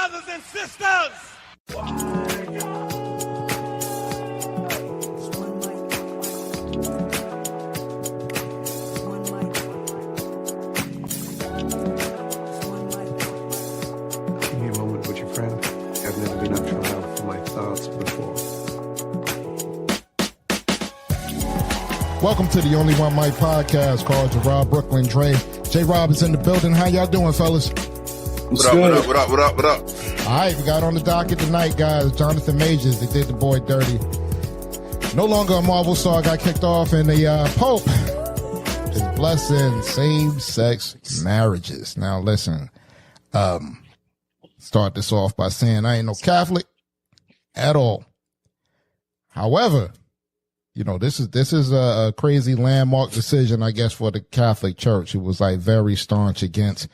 brothers and sisters. Give me a moment with your friend. I've never been on trial for my thoughts before. Welcome to the Only One Mic podcast called Gerard Brooklyn Dre. J-Rob is in the building. How y'all doing, fellas? What up? All right, we got on the docket tonight, guys. Jonathan Majors, they did the boy dirty. No longer a Marvel star got kicked off, and the Pope is blessing same-sex marriages. Now, listen, start this off by saying I ain't no Catholic at all. However, you know, this is a crazy landmark decision, I guess, for the Catholic Church. It was like very staunch against,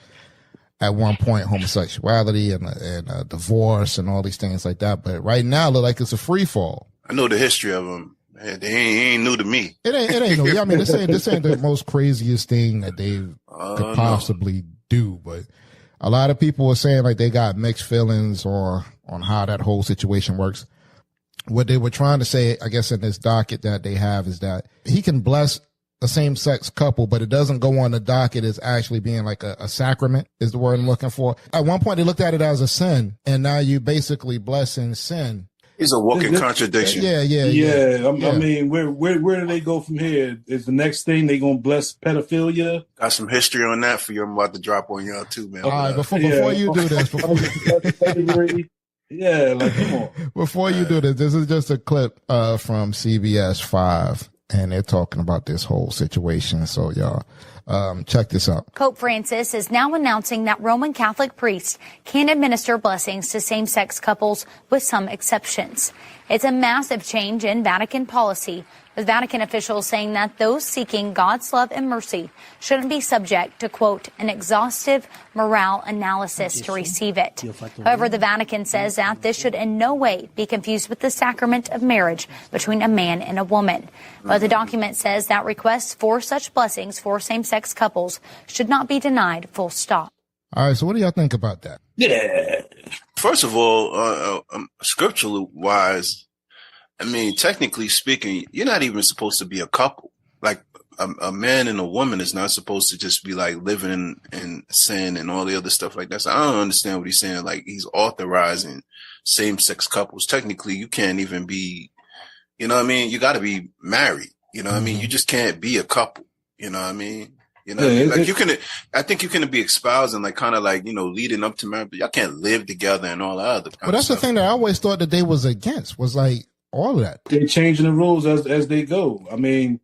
at one point, homosexuality and divorce and all these things like that. But right now, it look like it's a free fall. I know the history of them. They ain't new to me. It ain't new. I mean, this ain't the most craziest thing that they could possibly do. But a lot of people are saying like they got mixed feelings on how that whole situation works. What they were trying to say, I guess, in this docket that they have is that he can bless a same-sex couple, but it doesn't go on the docket as actually being like a sacrament is the word I'm looking for. At one point, they looked at it as a sin, and now you basically blessing sin. It's a walking contradiction. Yeah. I mean, where do they go from here? Is the next thing they gonna bless pedophilia? Got some history on that for you. I'm about to drop on y'all too, man. All right, before you do this, yeah, like come on. Before you do this is just a clip from CBS 5, and they're talking about this whole situation. So y'all, check this out. Pope Francis is now announcing that Roman Catholic priests can administer blessings to same-sex couples with some exceptions. It's a massive change in Vatican policy, with Vatican officials saying that those seeking God's love and mercy shouldn't be subject to, quote, an exhaustive morale analysis to receive it. However, the Vatican says that this should in no way be confused with the sacrament of marriage between a man and a woman. But the document says that requests for such blessings for same-sex couples should not be denied, full stop. All right, so what do y'all think about that? Yeah. First of all, scripturally wise, I mean, technically speaking, you're not even supposed to be a couple. Like a man and a woman is not supposed to just be like living in sin and all the other stuff like that. So I don't understand what he's saying. Like he's authorizing same-sex couples. Technically, you can't even be, you know what I mean? You got to be married. You know what I mean? You just can't be a couple. You know what I mean? You know, what I mean? Like you can, I think you can be espousing like kind of like, you know, leading up to marriage, but y'all can't live together and all that other kind Well, that's the thing that I always thought that they was against was like, all of that. They're changing the rules as they go. I mean,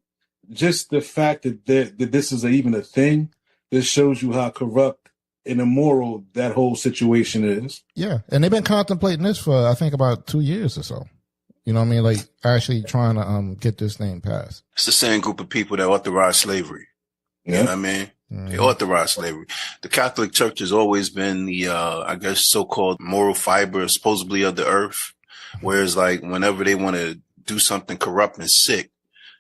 just the fact that this is even a thing, this shows you how corrupt and immoral that whole situation is. Yeah, and they've been contemplating this for, I think, about 2 years or so. You know what I mean? Like, actually trying to get this thing passed. It's the same group of people that authorize slavery. You know what I mean? Mm-hmm. They authorize slavery. The Catholic Church has always been the, I guess, so-called moral fiber, supposedly, of the earth. Whereas like whenever they want to do something corrupt and sick,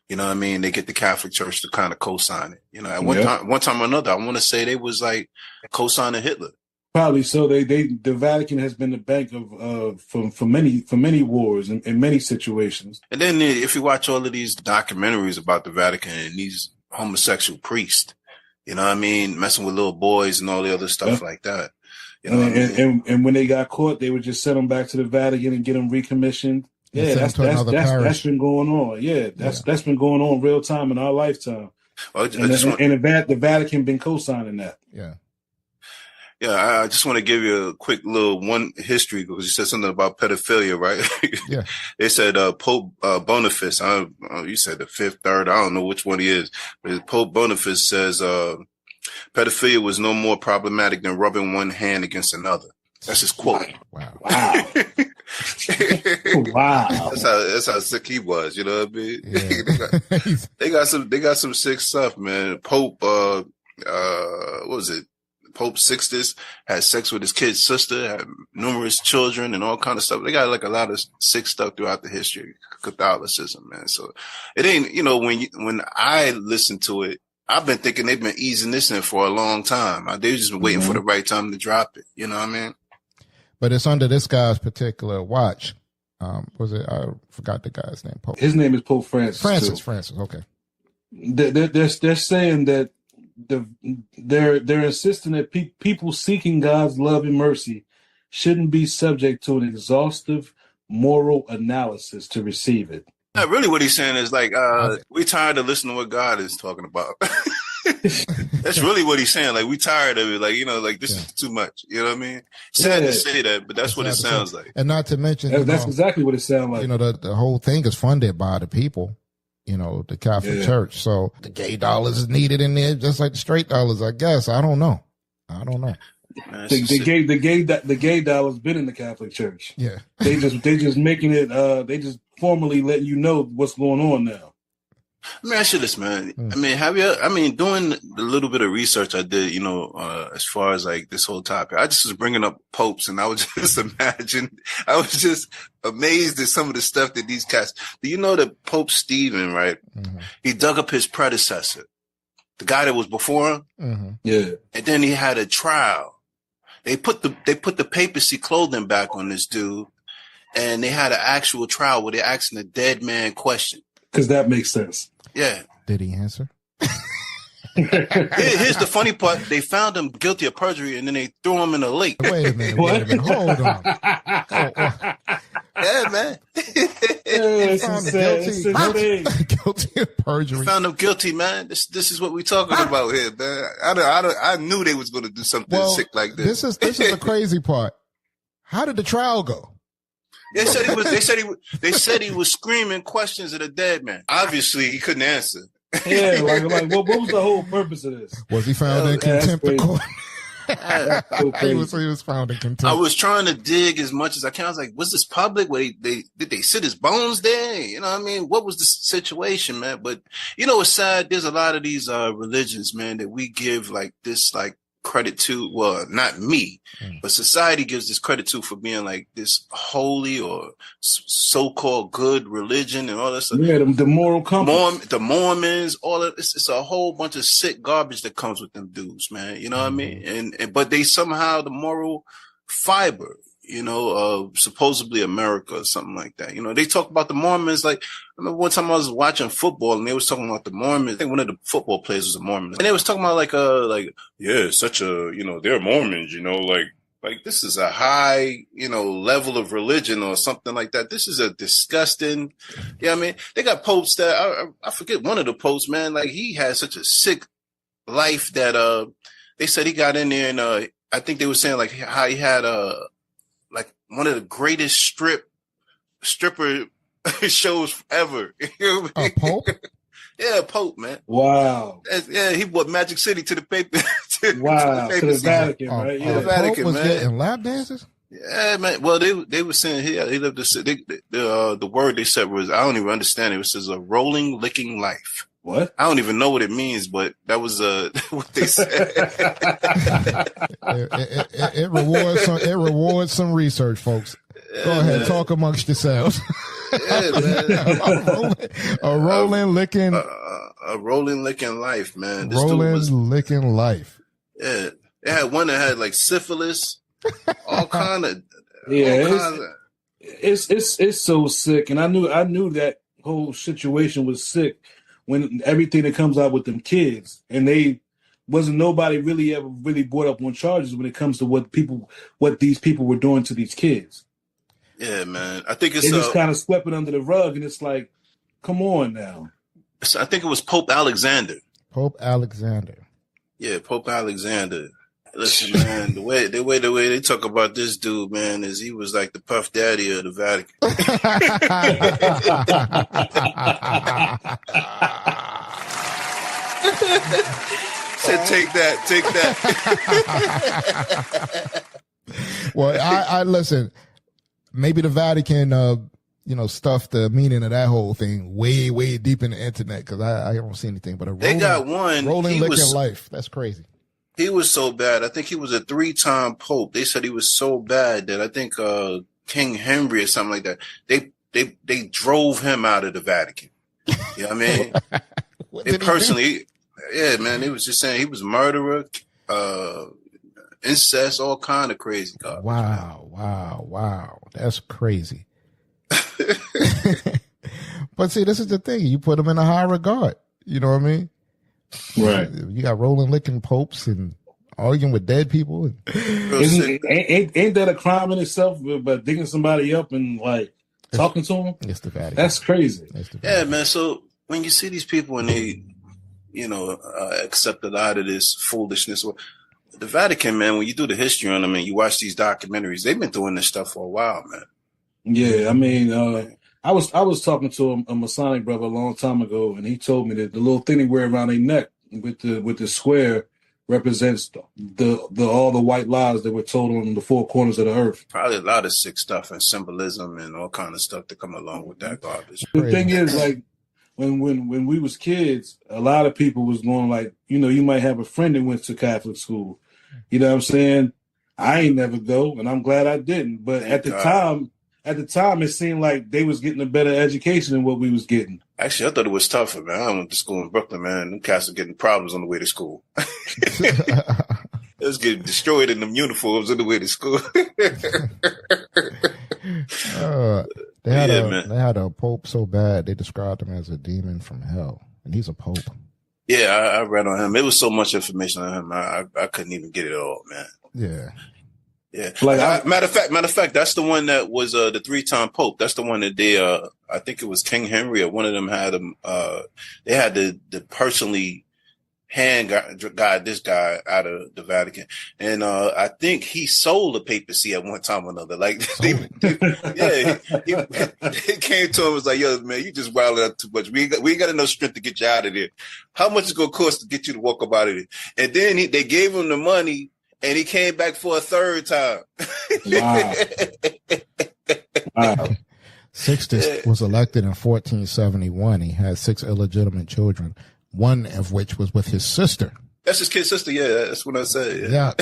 you know what I mean? They get the Catholic Church to kind of co-sign it. You know, at one time or another, I want to say they was like co-signing Hitler. Probably so. The Vatican has been the bank of for many wars and many situations. And then if you watch all of these documentaries about the Vatican and these homosexual priests, you know what I mean, messing with little boys and all the other stuff like that. You know and when they got caught, they would just send them back to the Vatican and get them recommissioned. Yeah, that's been going on. Yeah, that's been going on real time in our lifetime. Well, the Vatican been co-signing that. Yeah. Yeah, I just want to give you a quick little history because you said something about pedophilia, right? Yeah. They said Pope Boniface, you said the fifth, third, I don't know which one he is, but Pope Boniface says pedophilia was no more problematic than rubbing one hand against another. That's his quote. Wow. Wow. That's how sick he was, you know what I mean? Yeah. they got some sick stuff, man. Pope what was it? Pope Sixtus had sex with his kid's sister, had numerous children and all kind of stuff. They got like a lot of sick stuff throughout the history of Catholicism, man. So it ain't, you know, when I listen to it, I've been thinking they've been easing this in for a long time. They've just been waiting for the right time to drop it. You know what I mean? but it's under this guy's particular watch. Was it? I forgot the guy's name. Pope. His name is Pope Francis. Francis. Okay. They're saying that they're insisting that people seeking God's love and mercy shouldn't be subject to an exhaustive moral analysis to receive it. Really what he's saying is like, we're tired of listening to what God is talking about. That's really what he's saying. Like, we tired of it. Like, like this is too much. You know what I mean? Sad to say that, but that's what it sounds like. And not to mention, that's exactly what it sounds like. The whole thing is funded by the people, the Catholic Church. So the gay dollars is needed in there, just like the straight dollars, I guess. I don't know. Man, the gay dollar's been in the Catholic Church. Yeah. They just making it, they just formally letting you know what's going on now. Let me ask you this, man. Doing the little bit of research I did, as far as like this whole topic, I just was bringing up popes, and I was just I was just amazed at some of the stuff that these cats, do you know that Pope Stephen, right? Mm-hmm. He dug up his predecessor, the guy that was before him. Mm-hmm. Yeah. And then he had a trial. They put the papacy clothing back on this dude, and they had an actual trial where they're asking a dead man question. Because that makes sense. Yeah. Did he answer? Here's the funny part. They found him guilty of perjury, and then they threw him in a lake. Wait a minute. Hold on. Yeah, man. Guilty of perjury. Found him guilty, man. This is what we're talking about here, man. I knew they was going to do something sick like this. This is the crazy part. How did the trial go? They said he was screaming questions at a dead man. Obviously, he couldn't answer. Yeah, like what was the whole purpose of this? Was he found in contempt of court? He was found in contempt. I was trying to dig as much as I can. I was like, was this public? Did they sit his bones there? You know what I mean? What was the situation, man? But it's sad. There's a lot of these religions, man, that we give like this credit to. Well, not me, but society gives this credit to for being like this holy or so-called good religion and all that stuff. Yeah, the moral compass. The Mormons, all of it's a whole bunch of sick garbage that comes with them dudes, man. You know what I mean? But they somehow the moral fiber, supposedly America or something like that. They talk about the Mormons. Like, I remember one time I was watching football and they was talking about the Mormons. I think one of the football players was a Mormon. And they was talking about such a, they're Mormons, like this is a high, level of religion or something like that. This is a disgusting, they got popes that I forget one of the popes, man. Like he had such a sick life that, they said he got in there and, I think they were saying like how he had, like one of the greatest stripper shows ever. A pope? Yeah, Pope, man. Wow. Yeah, he brought Magic City to the paper. To the Vatican, right? Yeah, the Vatican, was getting lap dances? Yeah, man. Well, they were saying he lived the word they said was, I don't even understand it. It says a rolling, licking life. What? I don't even know what it means, but that was what they said. It rewards some research, folks. Go ahead, talk amongst yourselves. Yeah, man. A rolling licking life, man. Licking life. Yeah, they had one that had like syphilis, all kind of. Yeah, it's so sick, and I knew that whole situation was sick when everything that comes out with them kids, and they wasn't nobody really ever brought up on charges when it comes to what these people were doing to these kids. Yeah, man. I think they just kind of swept it under the rug, and it's like, come on now. I think it was Pope Alexander. Yeah, Pope Alexander. Listen, man, the way they talk about this dude, man, is he was like the Puff Daddy of the Vatican. Said, take that. Well, I listen. Maybe the Vatican, stuffed the meaning of that whole thing way, way deep in the internet because I don't see anything but rolling licking life. That's crazy. He was so bad. I think he was a 3-time pope. They said he was so bad that I think King Henry or something like that. They drove him out of the Vatican. You know what I mean? Yeah, man. They was just saying he was a murderer. incest, all kind of crazy garbage. Wow. That's crazy. But see, this is the thing. You put them in a high regard. You know what I mean? Right. You got rolling, licking popes and arguing with dead people. Ain't that a crime in itself? But digging somebody up and like talking to them? It's the Vatican. That's crazy. Yeah, man. So when you see these people and they, accept a lot of this foolishness, the Vatican, man, when you do the history on them and you watch these documentaries, they've been doing this stuff for a while, man. Yeah, I mean, I was talking to a Masonic brother a long time ago, and he told me that the little thing they wear around their neck with the square represents the all the white lies that were told on the four corners of the earth. Probably a lot of sick stuff and symbolism and all kind of stuff that come along with that garbage. The thing is, like, when we was kids, a lot of people was going like, you might have a friend that went to Catholic school. You know what I'm saying? I ain't never go, and I'm glad I didn't. But at the time, it seemed like they was getting a better education than what we was getting. Actually, I thought it was tougher, man. I went to school in Brooklyn, man. Them cats were getting problems on the way to school. It was getting destroyed in them uniforms on the way to school. They had a pope so bad they described him as a demon from hell, and he's a pope. Yeah, I read on him. It was so much information on him. I couldn't even get it all, man. Yeah. Like matter of fact, that's the one that was the 3-time pope. That's the one that they I think it was King Henry or one of them had him. They had to personally hand guide this guy out of the Vatican, and I think he sold the papacy at one time or another. Like they came to him and was like, "Yo, man, you just wilding up too much. We ain't got enough strength to get you out of there. How much is it gonna cost to get you to walk up out of there?" And then they gave him the money. And he came back for a third time. Wow. Sixtus was elected in 1471. He had 6 illegitimate children, one of which was with his sister. That's his kid's sister. Yeah, that's what I said. Yeah.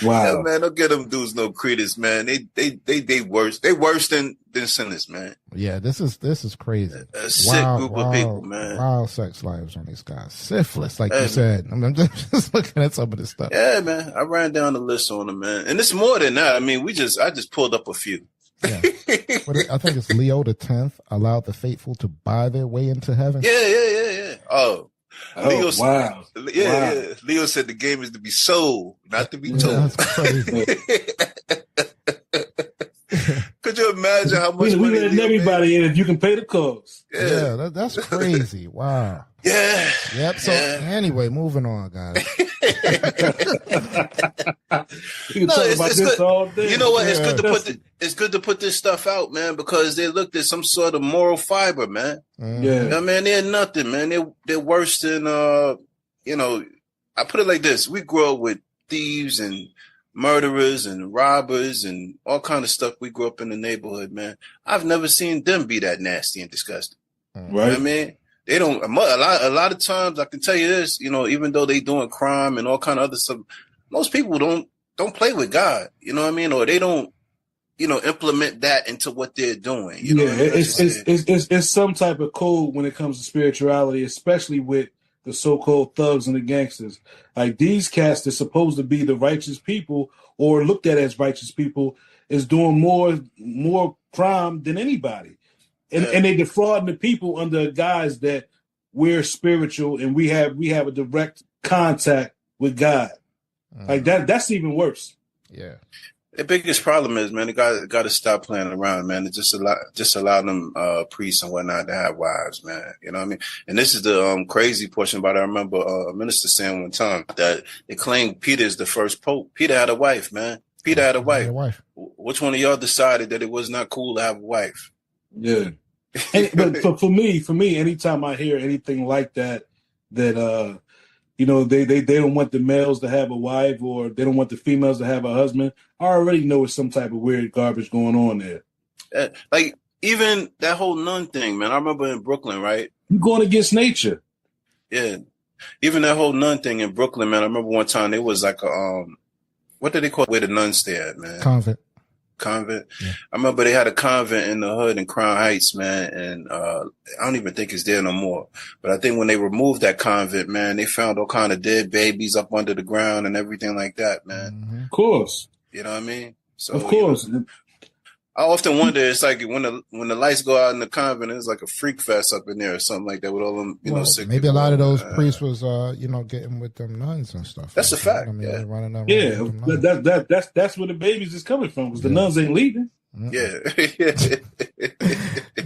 Wow. Yeah, man, don't give them dudes no credence, man. They worse. They worse than sinners, man. Yeah, this is crazy. A sick group of people, man. Wild sex lives on these guys. Syphilis, like you said. I'm just looking at some of this stuff. Yeah, man. I ran down the list on them, man. And it's more than that. I mean, I just pulled up a few. Yeah. But I think it's Leo X allowed the faithful to buy their way into heaven. Yeah. Oh, Leo, wow. Yeah. Leo said the game is to be sold, not to be told. That's crazy. Could you imagine how much we letting everybody in if you can pay the cost? Yeah, that's crazy. Wow. Yeah. Yep. So anyway, moving on, guys. You can talk about this all day. You know what? It's good to put this stuff out, man, because they looked at some sort of moral fiber, man. Mm-hmm. Yeah. You know, man, they're nothing, man. They're worse than I put it like this. We grew up with thieves and murderers and robbers and all kind of stuff. We grew up in the neighborhood, man. I've never seen them be that nasty and disgusting. Right. You know what I mean? They don't, a lot of times I can tell you this, even though they doing crime and all kind of other stuff, most people don't play with God, you know what I mean? Or they don't, implement that into what they're doing. You know, it's some type of code when it comes to spirituality, especially with the so-called thugs and the gangsters. Like these cats that's supposed to be the righteous people or looked at as righteous people is doing more crime than anybody. And they defrauding the people under guise that we're spiritual and we have a direct contact with God. Like that's even worse. Yeah. The biggest problem is, man, they got to stop playing around, man. It's just allow them priests and whatnot to have wives, man. You know what I mean? And this is the crazy portion about it. I remember a minister saying one time that they claimed Peter is the first pope. Peter had a wife, man. Peter had a wife. Which one of y'all decided that it was not cool to have a wife? Yeah. But for me, anytime I hear anything like that, they don't want the males to have a wife or they don't want the females to have a husband, I already know it's some type of weird garbage going on there. Like even that whole nun thing, man. I remember in Brooklyn, right? You're going against nature. Yeah. Even that whole nun thing in Brooklyn, man. I remember one time there was like a what did they call it? Where the nuns stay at, man? Convent. convent. Yeah. I remember they had a convent in the hood in Crown Heights, man, and I don't even think it's there no more. But I think when they removed that convent, man, they found all kind of dead babies up under the ground and everything like that, man. Mm-hmm. Of course. You know what I mean? So, of course. I often wonder, it's like when the lights go out in the convent, it's like a freak fest up in there or something like that with all them, sick maybe people. A lot of those priests was, getting with them nuns and stuff. That's a fact. I mean, that's where the babies is coming from, because the nuns ain't leaving. Yeah.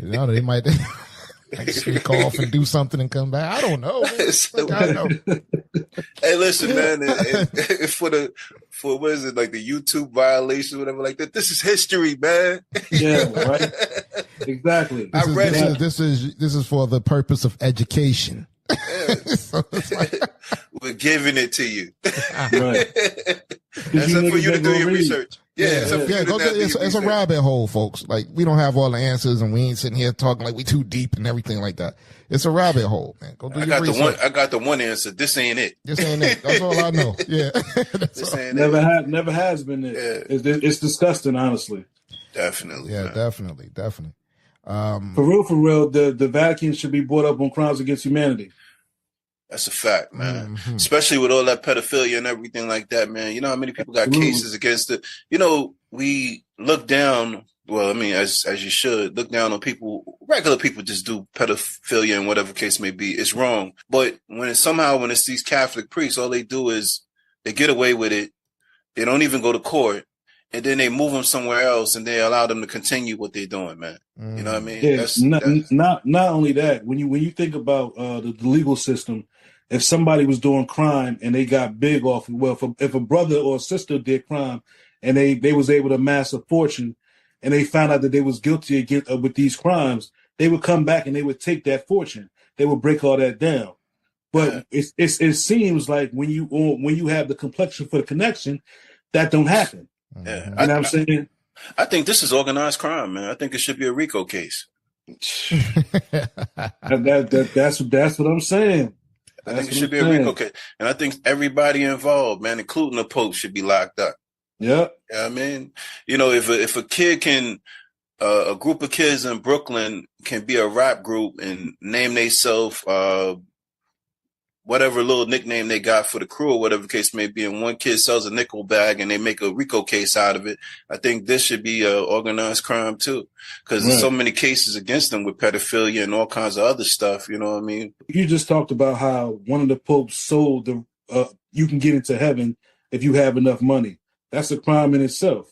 They might sneak off and do something and come back. I don't know. I know. Hey, listen, man. For what is it, like the YouTube violation, whatever, like that? This is history, man. Yeah, right. Exactly. This is for the purpose of education. Yeah. So we're giving it to you. Right. That's up for you to do your research. It's a rabbit hole, folks. Like, we don't have all the answers, and we ain't sitting here talking like we too deep and everything like that. It's a rabbit hole, man. Go do your research. I got the one answer. This ain't it. This ain't it. That's all I know. Yeah. Never has been it. Yeah. It's disgusting, honestly. Definitely. Yeah, man. Definitely. For real, the Vatican should be brought up on crimes against humanity. That's a fact, man. Mm-hmm. Especially with all that pedophilia and everything like that, man. You know how many people got cases against it? We look down. Well, I mean, as you should look down on people. Regular people just do pedophilia and whatever case may be. It's wrong. But when it's these Catholic priests, all they do is they get away with it. They don't even go to court. And then they move them somewhere else, and they allow them to continue what they're doing, man. You know what I mean? Yeah, not only that. When you think about the legal system, if somebody was doing crime and they got big off, if a brother or a sister did crime and they was able to amass a fortune, and they found out that they was guilty with these crimes, they would come back and they would take that fortune. They would break all that down. But it seems like when you have the complexion for the connection, that don't happen. Yeah, you know what I'm saying? I think this is organized crime, man. I think it should be a RICO case. That's what I'm saying. I think it should be a RICO case, and I think everybody involved, man, including the Pope, should be locked up. Yeah, you know what I mean, if a kid can, a group of kids in Brooklyn can be a rap group and name themselves whatever little nickname they got for the crew or whatever the case may be, and one kid sells a nickel bag and they make a RICO case out of it, I think this should be a organized crime too, because there's so many cases against them with pedophilia and all kinds of other stuff. You know what I mean? You just talked about how one of the popes sold you can get into heaven if you have enough money. That's a crime in itself,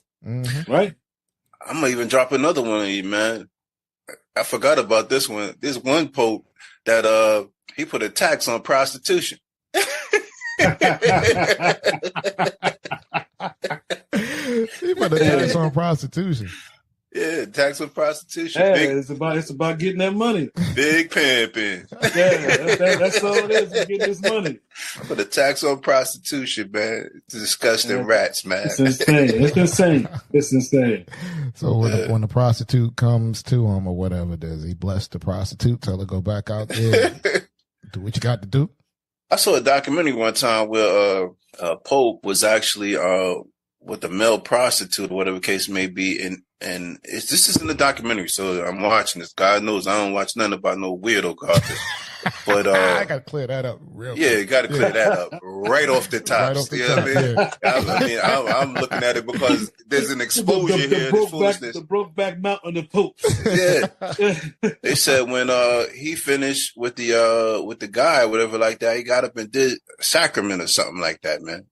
right? I'm gonna even drop another one on you, man. I forgot about this one. There's one pope that he put a tax on prostitution. He put a tax on prostitution. Yeah, tax on prostitution. Yeah, it's about getting that money. Big pimping. Yeah, that's all it is. Getting this money. Put a tax on prostitution, man. It's disgusting rats, man. It's insane. So when the prostitute comes to him or whatever, does he bless the prostitute, tell her go back out there, do what you got to do? I saw a documentary one time where Pope was actually with a male prostitute or whatever the case may be, and this is in the documentary, so I'm watching this. God knows I don't watch nothing about no weirdo garbage. But I gotta clear that up real quick. You gotta clear that up right off the top. Right off the top. I mean, I'm looking at it because there's an exposure here. The Brokeback Mountain of the Pope. Yeah. They said when he finished with the guy or whatever like that, he got up and did a sacrament or something like that, man.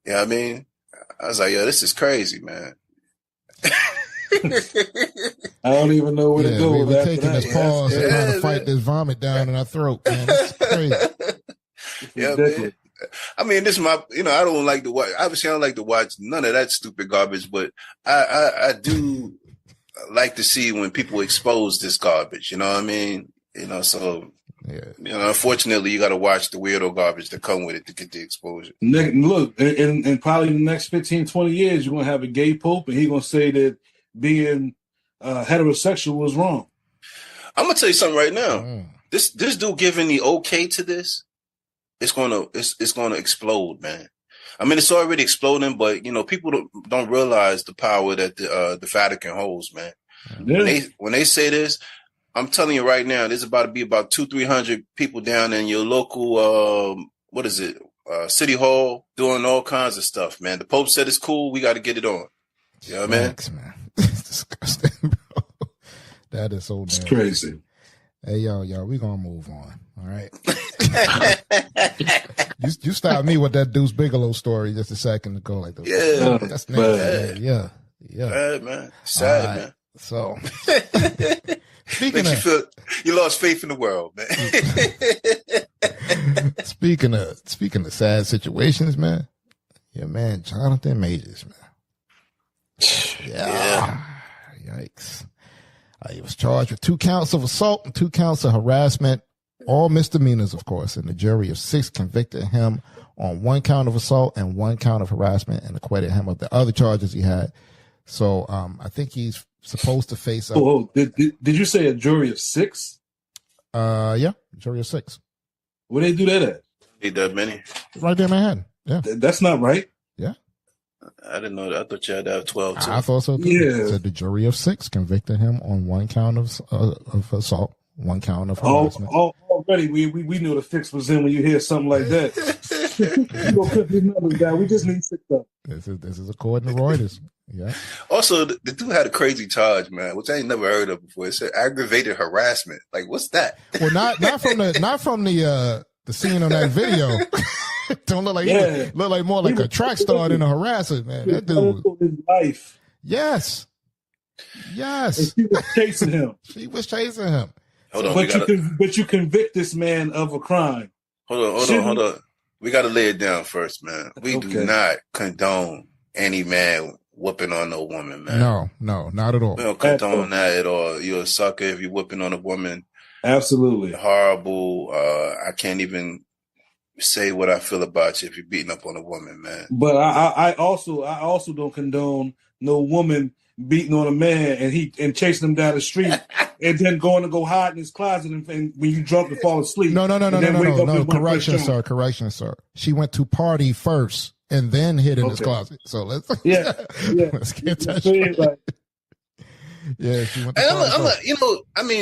You know what I mean? I was like, yo, this is crazy, man. I don't even know where to go with that. We're taking this pause and trying to fight this vomit down in our throat, man. It's crazy. Yeah, man. I mean, this is my, I don't like to watch, obviously I don't like to watch none of that stupid garbage, but I do like to see when people expose this garbage, you know what I mean? So, unfortunately you got to watch the weirdo garbage that come with it to get the exposure. Look, in probably the next 15, 20 years, you're going to have a gay pope and he's going to say that being heterosexual was wrong. I'm gonna tell you something right now. This dude giving the okay to this, it's gonna explode, man. I mean, it's already exploding, but people don't realize the power that the Vatican holds, man. Yeah. When they say this, I'm telling you right now, there's about to be about 200-300 people down in your local City Hall doing all kinds of stuff, man. The Pope said it's cool. We got to get it on. You know what I mean? Man. It's disgusting, bro. That is so it's crazy. Hey, yo, we gonna move on. All right. you stopped me with that Deuce Bigelow story just a second ago. Like, that's nasty. Yeah. Bad, man. Sad, man. So, you lost faith in the world, man. Speaking of sad situations, man. Yeah, man, Jonathan Majors, man. Yeah. Yikes. He was charged with 2 counts of assault and 2 counts of harassment, all misdemeanors, of course, and the jury of 6 convicted him on 1 count of assault and 1 count of harassment and acquitted him of the other charges he had. So I think he's supposed to face up. Did you say a jury of 6? Yeah, jury of 6. Where they do that at? Need that many? Right there in Manhattan. Yeah. That's not right. Yeah. I didn't know that. I thought you had to have 12 too. I thought so too. Yeah. So the jury of 6 convicted him on 1 count of assault, 1 count of harassment. Already we knew the fix was in when you hear something like that. We just need 6 up. This is according to Reuters. Yeah. Also, the dude had a crazy charge, man, which I ain't never heard of before. It said aggravated harassment. Like, what's that? Well, not from the scene on that video. Don't look like look like more like a track star than a harasser, man. That dude. His life. Yes. And she was chasing him. Hold on. But you convict this man of a crime. Hold on. We got to lay it down first, man. We do not condone any man whooping on no woman, man. No, not at all. We don't condone that at all. You're a sucker if you're whooping on a woman. Absolutely. Horrible. I can't even say what I feel about you if you're beating up on a woman, man. But I also don't condone no woman beating on a man and chasing him down the street and then going to go hide in his closet and when you drunk and fall asleep. No. Correction, sir. She went to party first and then hid in his closet. So let's let's get that. Yeah, she went to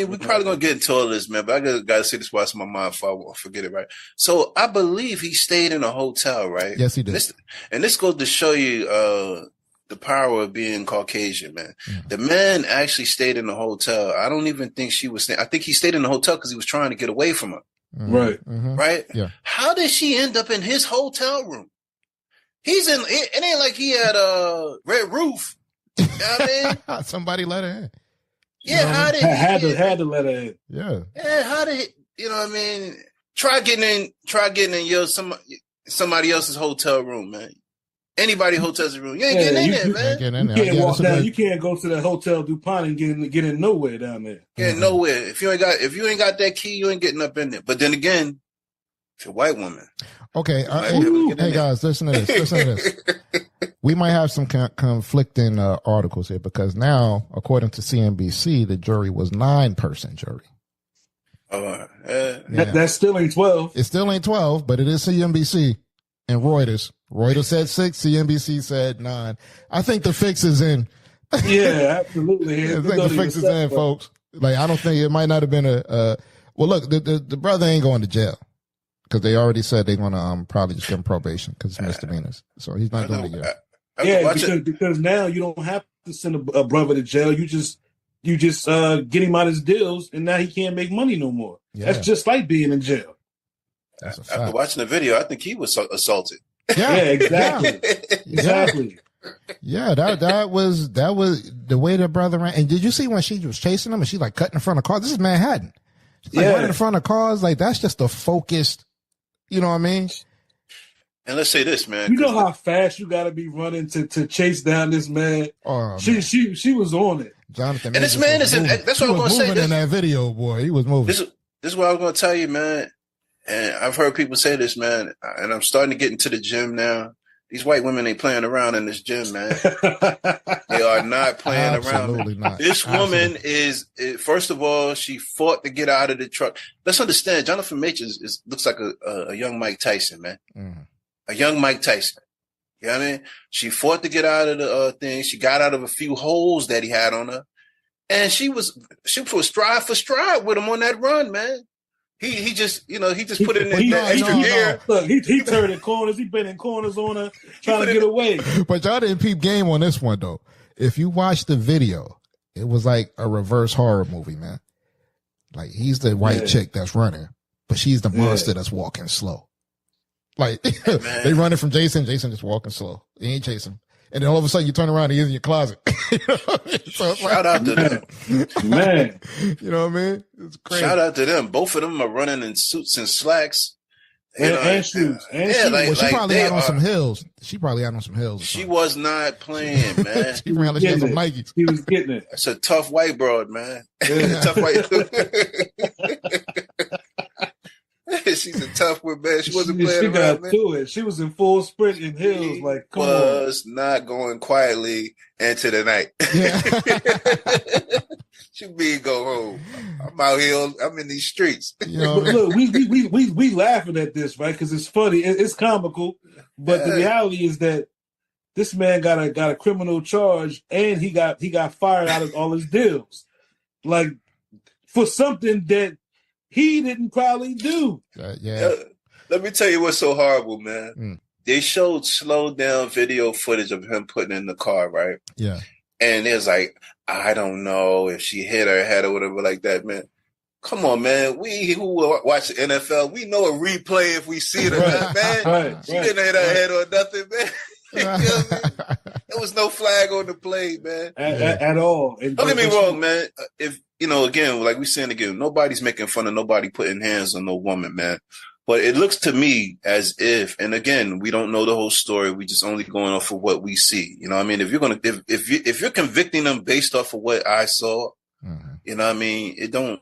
we're probably gonna get into all this, man. But I gotta say this while it's in my mind before I won't forget it. Right. So I believe he stayed in a hotel, right? Yes, he did. This goes to show you the power of being Caucasian, man. Yeah. The man actually stayed in the hotel. I don't even think she was staying. I think he stayed in the hotel because he was trying to get away from her. Mm-hmm. Right. Mm-hmm. Right. Yeah. How did she end up in his hotel room? He's in. It ain't like he had a red roof. You know what I mean? Somebody let her in. Yeah, how did he had to let her in? Yeah. Yeah, how did he, you know what I mean? Try getting in somebody else's hotel room, man. Anybody hotel's room. You ain't getting in there, man. You can't walk down. You can't go to the Hotel DuPont and get in nowhere down there. Get nowhere. If you ain't got that key, you ain't getting up in there. But then again, if you're a white woman. Okay. Hey guys, listen to this. We might have some conflicting articles here because now, according to CNBC, the jury was 9-person jury. That still ain't 12. It still ain't 12, but it is CNBC and Reuters. Reuters said 6, CNBC said 9. I think the fix is in. Yeah, absolutely. I think the fix is in, folks. Like, I don't think it might not have been well, look, the brother ain't going to jail. Because they already said they're going to probably just give him probation because it's misdemeanors. So he's not going to jail. Because now you don't have to send a brother to jail. You just get him out his deals, and now he can't make money no more. Yeah. That's just like being in jail. After watching the video, I think he was assaulted. Yeah, exactly. Exactly. Yeah, that was the way the brother ran. And did you see when she was chasing him and she like cut in front of cars? This is Manhattan. She's like running in front of cars. Like that's just a focused. You know what I mean? And let's say this, man. You know how fast you got to be running to chase down this man. Oh, she was on it. Jonathan, and this man is in. That's what I was going to say. In that video, boy, he was moving. This is what I was going to tell you, man. And I've heard people say this, man. And I'm starting to get into the gym now. These white women ain't playing around in this gym, man. They are not playing around. Not. This woman is, first of all, she fought to get out of the truck. Let's understand, Jonathan Majors looks like a young Mike Tyson, man. Mm-hmm. A young Mike Tyson. You know what I mean? She fought to get out of the thing. She got out of a few holes that he had on her. And she was stride for stride with him on that run, man. He just put it in that extra gear. Look, he turned in corners. He been in corners on her, trying to get away. But y'all didn't peep game on this one, though. If you watch the video, it was like a reverse horror movie, man. Like, he's the white chick that's running, but she's the monster that's walking slow. Like, they running from Jason just walking slow. He ain't chasing. And then all of a sudden you turn around and he's in your closet. You know what I mean? So shout out to them. Man. You know what I mean? It's crazy. Shout out to them. Both of them are running in suits and slacks. And shoes. She probably had on some heels. She was not playing, man. She ran like she had some Nikes. He was getting it. That's a tough white broad, man. Tough white. She's a tough one, man. She wasn't playing around, man. To it. She was in full sprint in heels. Like, come on. Not going quietly into the night. Yeah. She be go home. I'm out here. I'm in these streets. You know, but look, we laughing at this, right? Because it's funny. It's comical. But the reality is that this man got a criminal charge, and he got fired out of all his deals, like for something that he didn't probably do. Let me tell you what's so horrible, man. They showed slowed down video footage of him putting in the car, right? Yeah. And it's like, I don't know if she hit her head or whatever like that, man. Come on, man. We who watch the NFL, we know a replay if we see it or not, man. She didn't hit her head or nothing, man. You know what I mean? There was no flag on the play, man. At all. Don't get me wrong, man. If again, like we saying again, nobody's making fun of nobody putting hands on no woman, man. But it looks to me as if, and again, we don't know the whole story. We just only going off of what we see. You know what I mean? If you're convicting them based off of what I saw, you know what I mean? It don't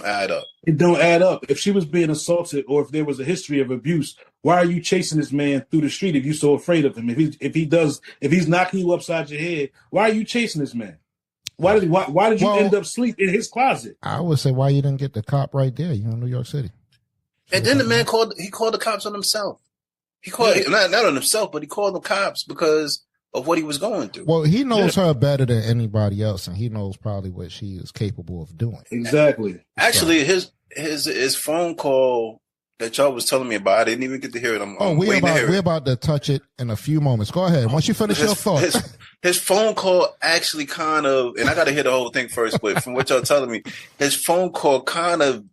add up. It don't add up. If she was being assaulted or if there was a history of abuse, why are you chasing this man through the street if you're so afraid of him? If he's knocking you upside your head, why are you chasing this man? Why did you end up asleep in his closet? I would say why you didn't get the cop right there. You're in New York City. And then the man called the cops on himself. He called not on himself, but he called the cops because of what he was going through. Well, he knows her better than anybody else, and he knows probably what she is capable of doing. Exactly. Actually, his phone call that y'all was telling me about, I didn't even get to hear it. We're about to touch it in a few moments. Go ahead. Once you finish your thoughts. His phone call actually kind of, and I got to hear the whole thing first, but from what y'all telling me, his phone call kind of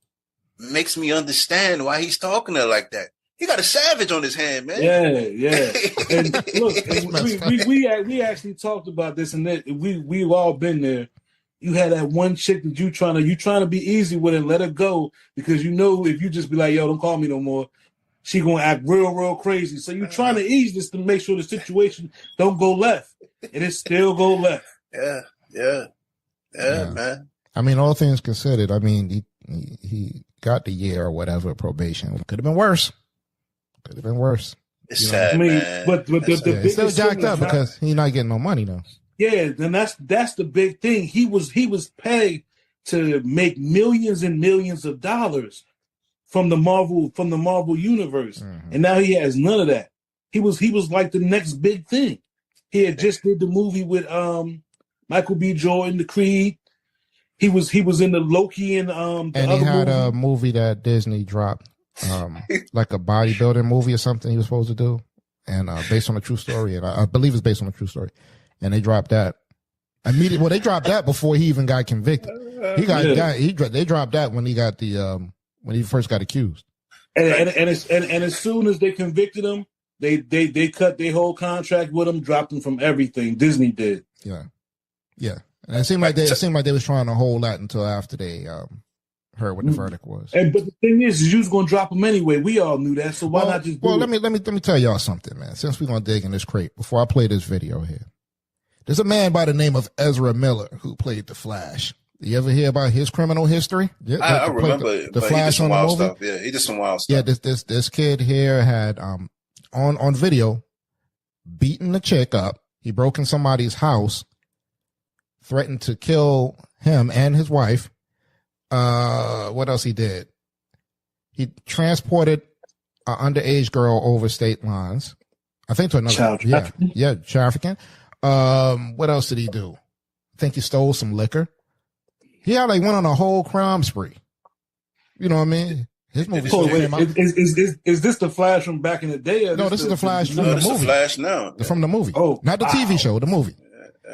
makes me understand why he's talking to her like that. He got a savage on his hand, man. Yeah. And look, we actually talked about this, and that we've all been there. You had that one chick that you trying to be easy with and let her go because you know if you just be like, yo, don't call me no more, she gonna act real crazy. So you trying to ease this to make sure the situation don't go left, and it still go left. Yeah, man. I mean, all things considered, I mean, he got the year or whatever probation. Could have been worse. It's sad, man. But the it's still jacked up because he's not getting no money though. Yeah, then that's the big thing. He was paid to make millions and millions of dollars from the Marvel universe, and now he has none of that. He was like the next big thing. He had just did the movie with Michael B. Jordan, The Creed. He was in the Loki and he had a movie that Disney dropped, like a bodybuilding movie or something he was supposed to do, and based on a true story, and I believe it's based on a true story. And they dropped that immediately. Well, they dropped that before he even got convicted. They dropped that when he got when he first got accused. And as soon as they convicted him, they cut their whole contract with him, dropped him from everything. Disney did. Yeah. And it seemed like they was trying to hold that until after they heard what the verdict was. But the thing is you was gonna drop him anyway. We all knew that. So why not just? Let me tell y'all something, man. Since we're gonna dig in this crate, before I play this video here, there's a man by the name of Ezra Miller who played the Flash. You ever hear about his criminal history? Yeah, I remember the Flash on the movie. Stuff. Yeah, he did some wild stuff. Yeah, this kid here had on video beaten the chick up. He broke in somebody's house, threatened to kill him and his wife. What else he did? He transported an underage girl over state lines. I think to another. Yeah, trafficking. What else did he do? I think he stole some liquor. He had went on a whole crime spree. You know what I mean? His movie. Is this the Flash from back in the day? No, this is the Flash from the movie. The Flash now. From the movie. Oh, not the TV show, the movie.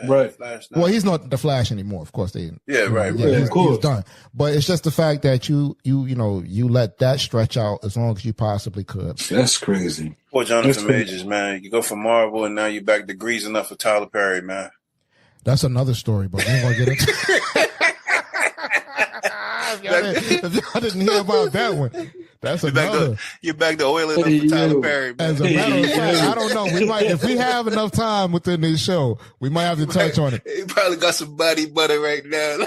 Right. Well, he's not the Flash anymore. Of course, they. Yeah, right. He's done. But it's just the fact that you let that stretch out as long as you possibly could. That's crazy. Poor Jonathan Majors, man. You go from Marvel and now you're back to greasing up for Tyler Perry, man. That's another story, but we ain't gonna get into. If y'all didn't hear about that one, that's another. You're back to oiling up for Tyler Perry, man. As a matter of fact, I don't know. We might, if we have enough time within this show, we might have to touch on it. He probably got some body butter right now.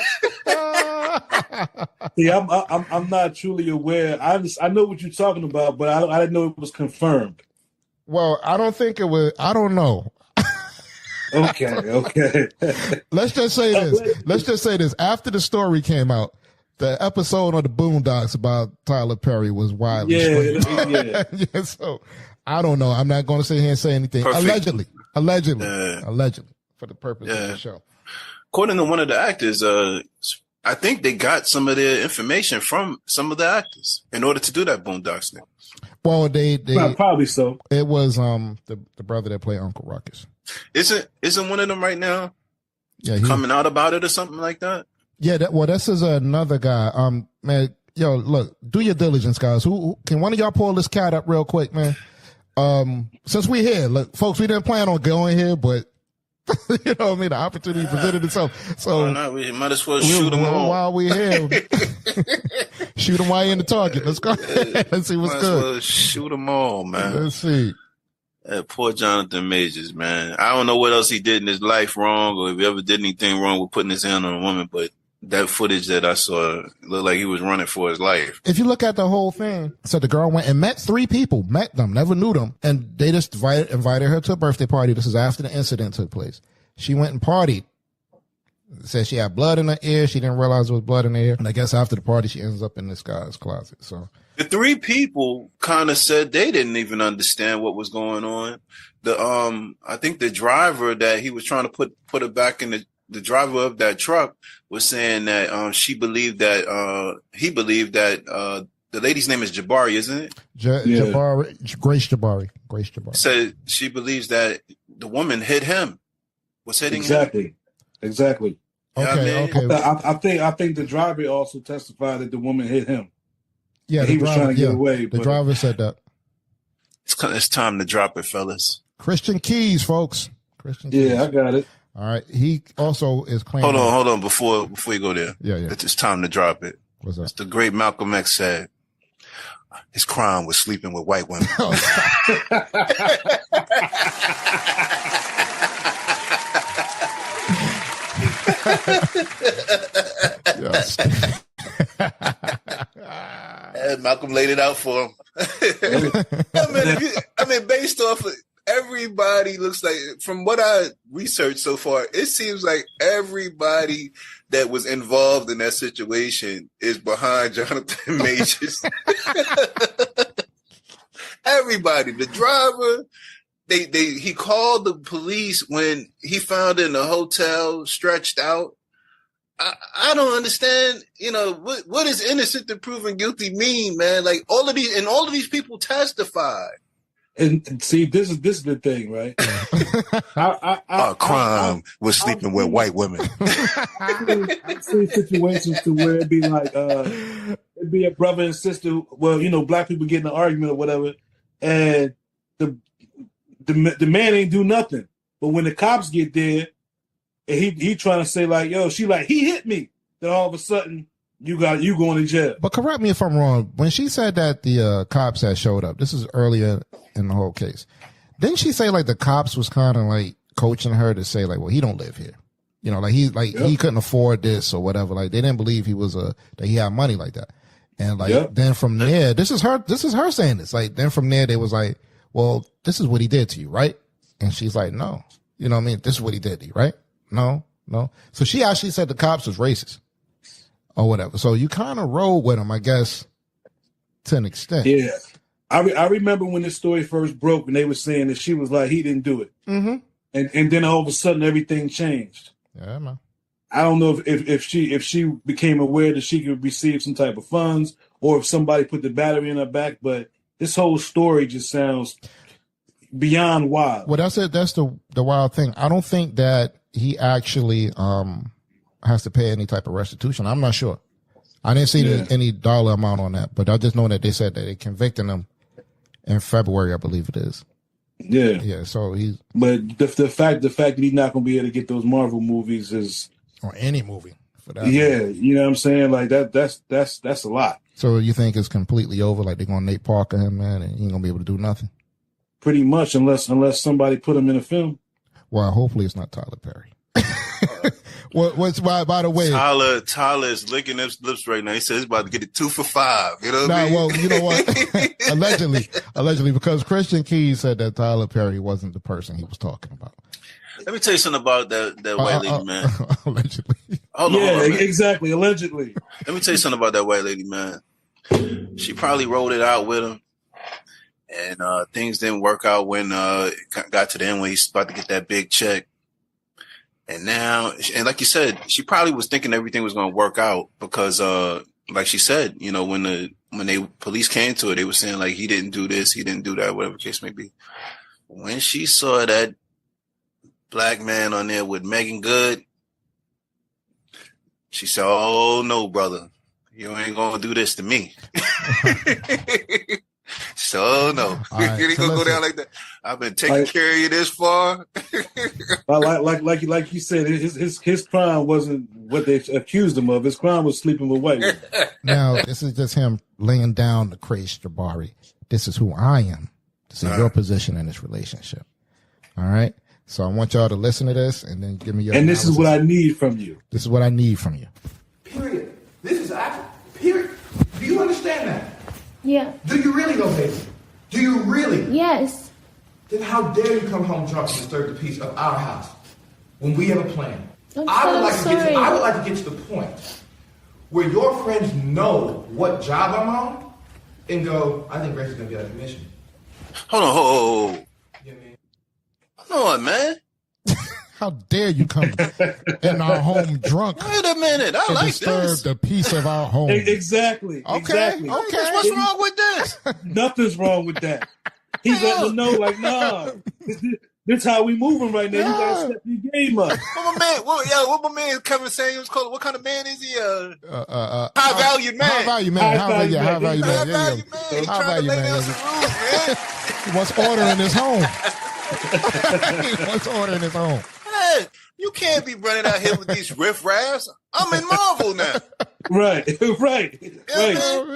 See, I'm not truly aware. I know what you're talking about, but I didn't know it was confirmed. Well, I don't think it was. I don't know. Okay. Let's just say this. After the story came out, the episode of the Boondocks about Tyler Perry was widely yeah. Yeah, so I don't know. I'm not going to sit here and say anything. Perfect. Allegedly, for the purpose of the show. According to one of the actors, I think they got some of their information from some of the actors in order to do that Boondocks thing. Well, they probably so. It was the brother that played Uncle Ruckus. Isn't one of them right now? Yeah, coming out about it or something like that. Yeah, this is another guy. Man, yo, look, do your diligence, guys. Who can one of y'all pull this cat up real quick, man? Since we're here, look, folks, we didn't plan on going here, but you know what I mean. The opportunity presented itself. So we might as well shoot them all while we're here. Shoot them while you're in the target. Let's go. Let's see what's good. Well shoot them all, man. Let's see. Poor Jonathan Majors, man. I don't know what else he did in his life wrong, or if he ever did anything wrong with putting his hand on a woman, but that footage that I saw looked like he was running for his life. If you look at the whole thing, so the girl went and met 3 people, met them, never knew them, and they just invited her to a birthday party. This is after the incident took place. She went and partied. Said she had blood in her ear. She didn't realize there was blood in her ear. And I guess after the party, she ends up in this guy's closet. So the 3 people kind of said they didn't even understand what was going on. I think the driver that he was trying to put her back in the driver of that truck was saying that he believed that the lady's name is Jabari, isn't it? Jabari, Grace Jabari. Said she believes that the woman hit him. Was hitting him. Exactly. Okay. I think the driver also testified that the woman hit him. Yeah, he was trying to get away. The driver said that. It's time to drop it, fellas. Christian Keys, folks. Christian Keys. Yeah, I got it. All right. He also is claiming. Hold on. Before you go there. Yeah. It's time to drop it. What's that? It's the great Malcolm X said, his crime was sleeping with white women. Malcolm laid it out for him. I mean, based off of everybody looks like, from what I researched so far, it seems like everybody that was involved in that situation is behind Jonathan Majors. Everybody, the driver, he called the police when he found her in the hotel stretched out. I don't understand, what is innocent to proven guilty mean, man? Like all of these people testified. And see, this is the thing, right? Our crime was sleeping with white women. I've seen situations to where it'd be like, it'd be a brother and sister. Well, black people get in an argument or whatever, and the man ain't do nothing. But when the cops get there, and he trying to say like, yo, she like, he hit me. Then all of a sudden, you going to jail. But correct me if I'm wrong. When she said that the cops had showed up, this is earlier in the whole case. Didn't she say like the cops was kind of like coaching her to say like, well, he don't live here. He couldn't afford this or whatever. Like they didn't believe that he had money like that. And like then from there, this is her saying this. Like then from there, they was like, well, this is what he did to you, right? And she's like, no. You know what I mean? This is what he did to you, right? No. So she actually said the cops was racist or whatever. So you kind of roll with him, I guess, to an extent. Yeah. I remember when this story first broke, and they were saying that she was like, he didn't do it. Mm-hmm. And then all of a sudden everything changed. Yeah, man. I don't know if she became aware that she could receive some type of funds, or if somebody put the battery in her back, but this whole story just sounds beyond wild. Well, that's it. That's the wild thing. I don't think that he actually has to pay any type of restitution. I'm not sure. I didn't see any dollar amount on that, but I just know that they said that they convicted him in February, I believe it is. Yeah. So he's. But the fact that he's not going to be able to get those Marvel movies is. Or any movie for that. Yeah, you know what I'm saying? Like that's a lot. So you think it's completely over? Like they're gonna Nate Parker him, man, and he ain't gonna be able to do nothing? Pretty much, unless somebody put him in a film. Well, hopefully it's not Tyler Perry. What's by the way? Tyler is licking his lips right now. He says he's about to get it 2 for $5. You know what I mean? Well, you know what? allegedly, because Christian Keys said that Tyler Perry wasn't the person he was talking about. Let me tell you something about that white lady, man. Allegedly. Hold on, exactly. Allegedly. Let me tell you something about that white lady, man. She probably rolled it out with him, and things didn't work out when it got to the end when he's about to get that big check. And now, and like you said, she probably was thinking everything was going to work out because, like she said, you know, when the police came to her, they were saying like he didn't do this, he didn't do that, whatever the case may be. When she saw that black man on there with Megan Good, she said, "Oh no, brother, you ain't gonna do this to me." She said, "Oh no, right, you ain't gonna go down like that. I've been taking care of you this far." like you said, his crime wasn't what they accused him of. His crime was sleeping with white women. Now this is just him laying down the craze, Jabari. This is who I am. This is your position in this relationship. All right. So I want y'all to listen to this and then give me your analysis. This is what I need from you. This is what I need from you. Period. This is actually, period. Do you understand that? Yeah. Do you really though, baby? Do you really? Yes. Then how dare you come home drunk and disturb the peace of our house when we have a plan? I would like to get to the point where your friends know what job I'm on and go, I think Grace is going to get a commission. Hold on. You know what I mean? Hold on, man. How dare you come in our home drunk? Wait a minute. I like disturb this. the peace of our home. Exactly. Okay. Exactly. Okay. What's wrong with this? Nothing's wrong with that. He's letting them know, like, nah, this how we moving right now. You gotta step your game up. What my man Kevin Samuels called it? What kind of man is he? High valued man. High value man. High value man. High value man. He's trying to lay down some rules, man. He wants order in his home. He wants order in his home. Hey, you can't be running out here with these riffraffs. I'm in Marvel now. Right.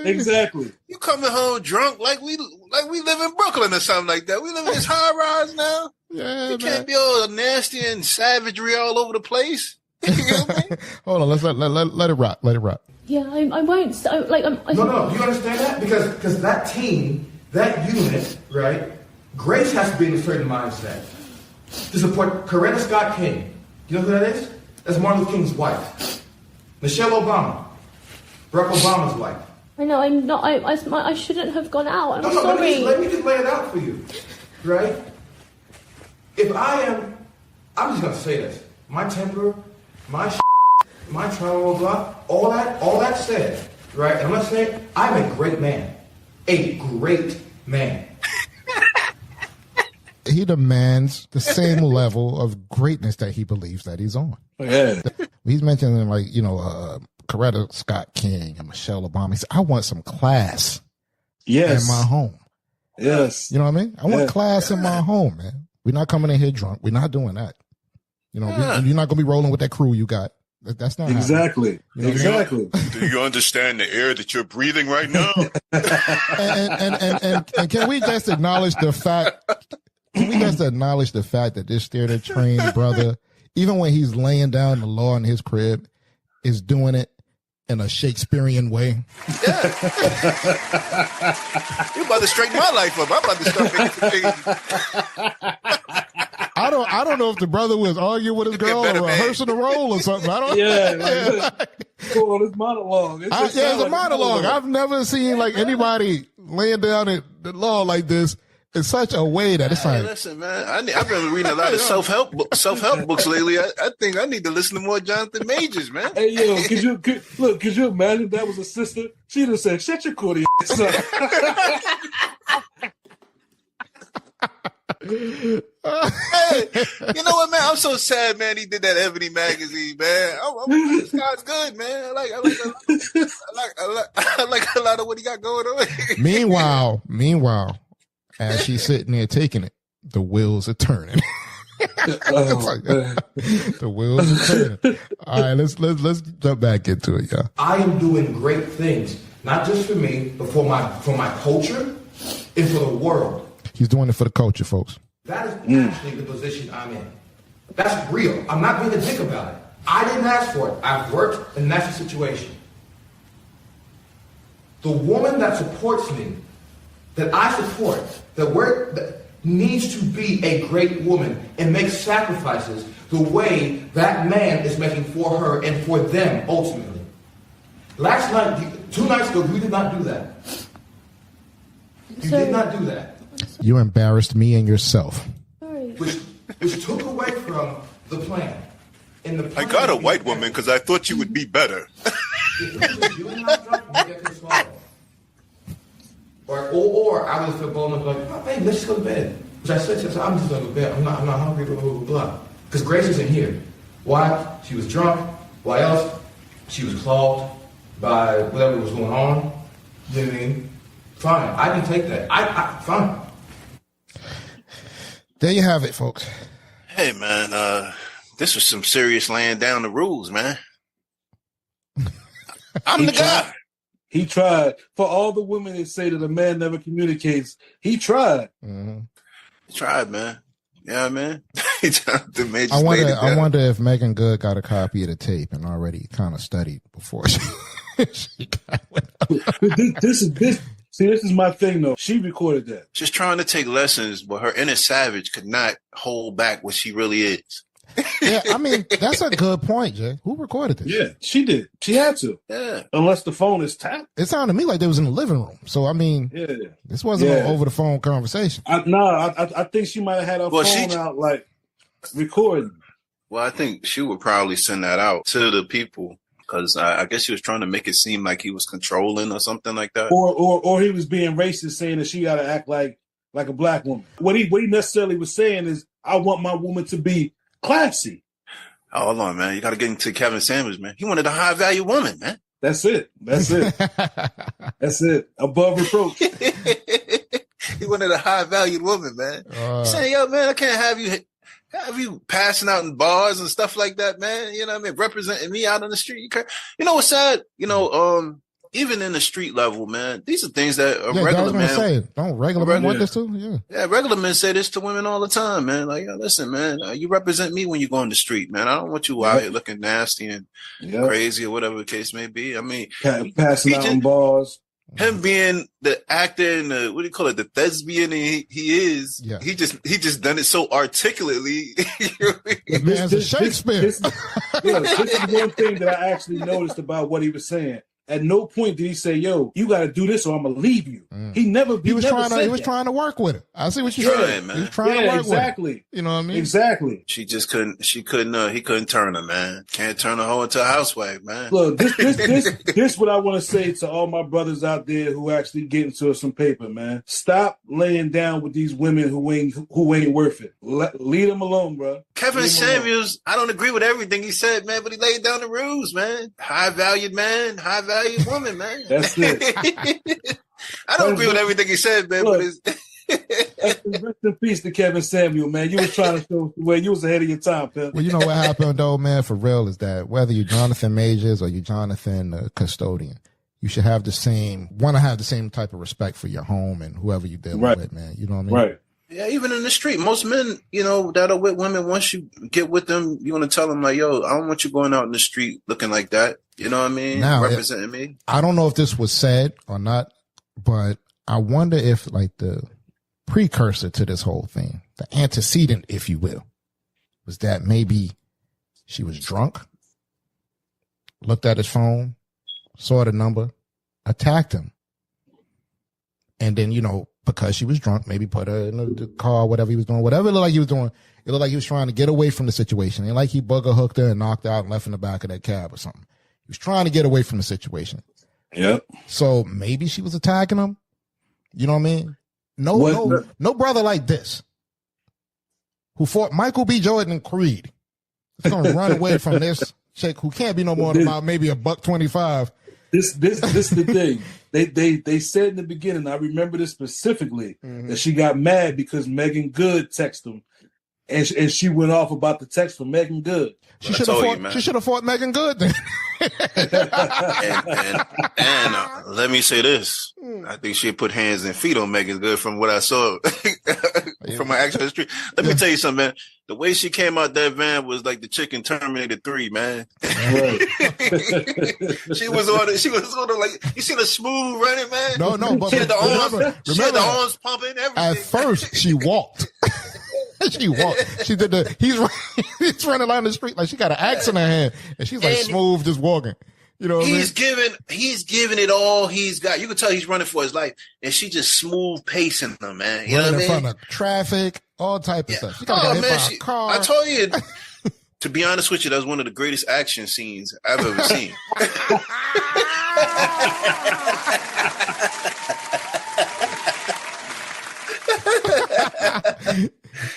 Exactly. You coming home drunk like we live in Brooklyn or something like that. We live in this high rise now. Yeah, you can't be all nasty and savagery all over the place. You know what I mean? Hold on, let's let it rock. Let it rock. Yeah, I won't. No. You understand that? Because that team, that unit, right? Grace has to be in a certain mindset to support Coretta Scott King. You know who that is? That's Martin Luther King's wife. Michelle Obama, Barack Obama's wife. I know. I'm not. I shouldn't have gone out. I'm sorry. Let me just lay it out for you, right? If I'm just gonna say this. My temper, my trauma, all that said, right? And I'm gonna say I'm a great man, a great man. He demands the same level of greatness that he believes that he's on. Yeah. He's mentioning like, Coretta Scott King and Michelle Obama. He said, I want some class in my home. Yes. You know what I mean? I want class in my home, man. We're not coming in here drunk. We're not doing that. You're not going to be rolling with that crew you got. That's not exactly. Exactly. Do you understand the air that you're breathing right now? and can we just acknowledge the fact? Can we just acknowledge the fact that this theater trained brother, even when he's laying down the law in his crib, is doing it in a Shakespearean way? Yeah. You're about to straighten my life up. I'm about to start making things. I don't know if the brother was arguing with his girl or rehearsing a role or something. I don't. Yeah. Cool. This monologue. It's a monologue. I've never seen like anybody laying down the law like this in such a way that it's like, listen, man, I've been reading a lot of self-help books lately. I think I need to listen to more Jonathan Majors, man. Hey, yo, could you imagine if that was a sister? She'd have said, shut your corny ass up. Hey, you know what, man? I'm so sad, man. He did that Ebony magazine, man. This guy's good, man. I like a lot of what he got going on. Meanwhile, as she's sitting there taking it, the wheels are turning. The wheels are turning. All right, let's jump back into it, y'all. I am doing great things, not just for me, but for my culture and for the world. He's doing it for the culture, folks. That is actually the position I'm in. That's real. I'm not being a dick about it. I didn't ask for it. I've worked, and that's the situation. The woman that supports me, that I support, that needs to be a great woman and make sacrifices the way that man is making for her and for them ultimately. Last night, 2 nights ago, you did not do that. You did not do that. You embarrassed me and yourself. Which took away from the plan. And the plan I got a white woman because I thought you would be better. Or I would have felt bold enough like, oh, babe, let's just go to bed. Which I said, I'm just going to go to bed. I'm not hungry, blah, blah, blah, blah. Because Grace isn't here. Why? She was drunk. Why else? She was clogged by whatever was going on. You know what I mean? Fine. I can take that. Fine. There you have it, folks. Hey, man, this was some serious laying down the rules, man. I'm the guy. He tried. For all the women that say that a man never communicates, he tried. Mm-hmm. He tried, man. Yeah, man. I wonder if Megan Good got a copy of the tape and already kind of studied before she got this. See, this is my thing, though. She recorded that. She's trying to take lessons, but her inner savage could not hold back what she really is. Yeah, I mean, that's a good point, Jay. Who recorded this? Yeah, she did. She had to. Yeah. Unless the phone is tapped. It sounded to me like they was in the living room. So, I mean, this wasn't an over-the-phone conversation. I think she might have had her phone out, like, recording. Well, I think she would probably send that out to the people. Because I guess she was trying to make it seem like he was controlling or something like that. Or he was being racist, saying that she got to act like a black woman. What he necessarily was saying is, I want my woman to be classy. Oh, hold on, man. You got to get into Kevin Samuels, man. He wanted a high-value woman, man. That's it. That's it. Above reproach. He wanted a high-valued woman, man. Saying, yo, man, I can't have you passing out in bars and stuff like that, man. You know what I mean? Representing me out on the street. You know what's sad? You know, even in the street level, man, these are things that a regular man. Don't regular men want this too? Yeah, regular men say this to women all the time, man. Like, yo, listen, man, you represent me when you go on the street, man. I don't want you out here looking nasty and crazy or whatever the case may be. I mean, passing out in bars. Him being the actor and the, what do you call it, the thespian he is, he just done it so articulately. Man's a Shakespeare. This is one thing that I actually noticed about what he was saying. At no point did he say, yo, you got to do this or I'm going to leave you. He was trying to work with it. I see what you're saying, man. He was trying to work with it. You know what I mean? Exactly. He couldn't turn her, man. Can't turn a hoe into a housewife, man. Look, this what I want to say to all my brothers out there who actually get into some paper, man. Stop laying down with these women who ain't worth it. Leave them alone, bro. Kevin Samuels, I don't agree with everything he said, man, but he laid down the rules, man. High-valued man, high-valued woman, man. That's it. I don't agree with everything he said, man, but it's... Rest in peace to Kevin Samuel, man. You was trying to show where you was ahead of your time, pal. Well, you know what happened, though, man, for real, is that whether you're Jonathan Majors or you're Jonathan Custodian, you should have the same type of respect for your home and whoever you're dealing with, man. You know what I mean? Right. Yeah, even in the street, most men, you know, that are with women, once you get with them, you want to tell them like, yo, I don't want you going out in the street looking like that. You know what I mean? Now, representing me. I don't know if this was said or not, but I wonder if like the precursor to this whole thing, the antecedent, if you will, was that maybe she was drunk, looked at his phone, saw the number, attacked him. And then, because she was drunk, maybe put her in the car, whatever he was doing, whatever it looked like he was doing. It looked like he was trying to get away from the situation. And like he bugger hooked her and knocked her out and left in the back of that cab or something. He was trying to get away from the situation. Yep. So maybe she was attacking him. You know what I mean? No brother like this who fought Michael B. Jordan and Creed is going to run away from this chick who can't be no more than about maybe $125. This is the thing. They said in the beginning, I remember this specifically, that she got mad because Megan Good texted him. And she went off about the text for Megan Good. She should have fought Megan Good then. and let me say this. I think she put hands and feet on Megan Good from what I saw from my actual history. Let me tell you something, man. The way she came out that van was like the chicken Terminator 3, man. Right. she was on like, you see the smooth running, man? No, but she had the arms pumping, everything. At first, she walked. She walked. She did he's running down the street like she got an axe in her hand, and she's like smooth, just walking. You know what he's giving it all he's got. You can tell he's running for his life, and she just smooth pacing them, man. You know what I mean? In front of traffic, all type of stuff. She got hit by a car. I told you. To be honest with you, that was one of the greatest action scenes I've ever seen.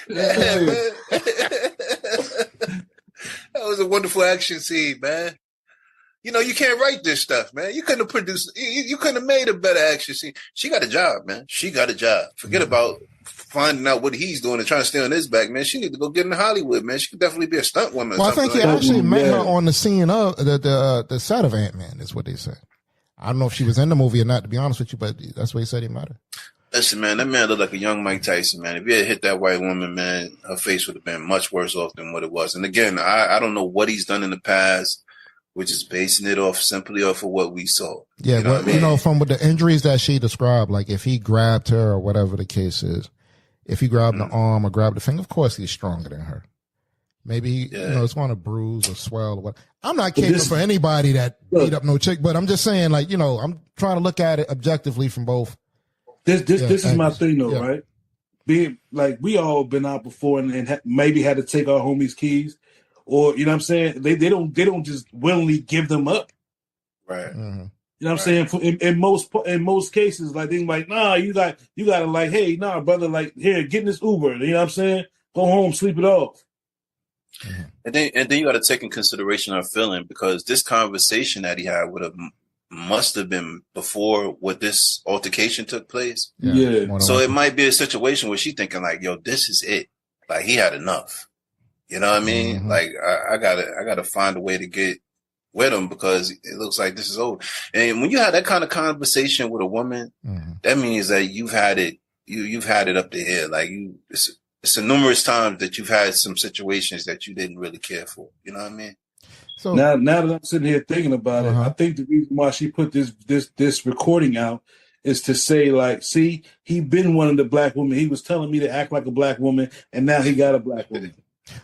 That was a wonderful action scene, man. You can't write this stuff, man. You couldn't have produced, you couldn't have made a better action scene. She got a job, man. She got a job. Forget about finding out what he's doing and trying to stay on his back, man. She need to go get in Hollywood, man. She could definitely be a stunt woman. Well, I think he actually met her on the scene of the set of Ant-Man, is what they said. I don't know if she was in the movie or not, to be honest with you, but that's what he said he met her. Listen, man, that man looked like a young Mike Tyson, man. If he had hit that white woman, man, her face would have been much worse off than what it was. And again, I don't know what he's done in the past. We're just basing it simply off of what we saw. Yeah, from the injuries that she described, like if he grabbed her or whatever the case is, if he grabbed the arm or grabbed the finger, of course he's stronger than her. Maybe it's going to bruise or swell or what. I'm not caping for anybody that beat up no chick, but I'm just saying, like, I'm trying to look at it objectively from both. This is my thing, though, right? Being like, we all been out before and maybe had to take our homies' keys, or you know what I'm saying. They don't just willingly give them up, right? Mm-hmm. You know what I'm saying? In most cases, like they like, nah, you gotta like, hey, nah, brother, like, here, get in this Uber. You know what I'm saying? Go home, sleep it off. Mm-hmm. And then you got to take in consideration her feeling, because this conversation that he had must have been before what this altercation took place. Yeah. So it might be a situation where she's thinking like, yo, this is it. Like, he had enough. You know what I mean? Mm-hmm. Like, I gotta find a way to get with him, because it looks like this is over. And when you have that kind of conversation with a woman, that means that you've had it up to here. Like, it's a numerous times that you've had some situations that you didn't really care for. You know what I mean? So now that I'm sitting here thinking about it, I think the reason why she put this recording out is to say, like, see, he been one of the black women. He was telling me to act like a black woman, and now he got a black woman.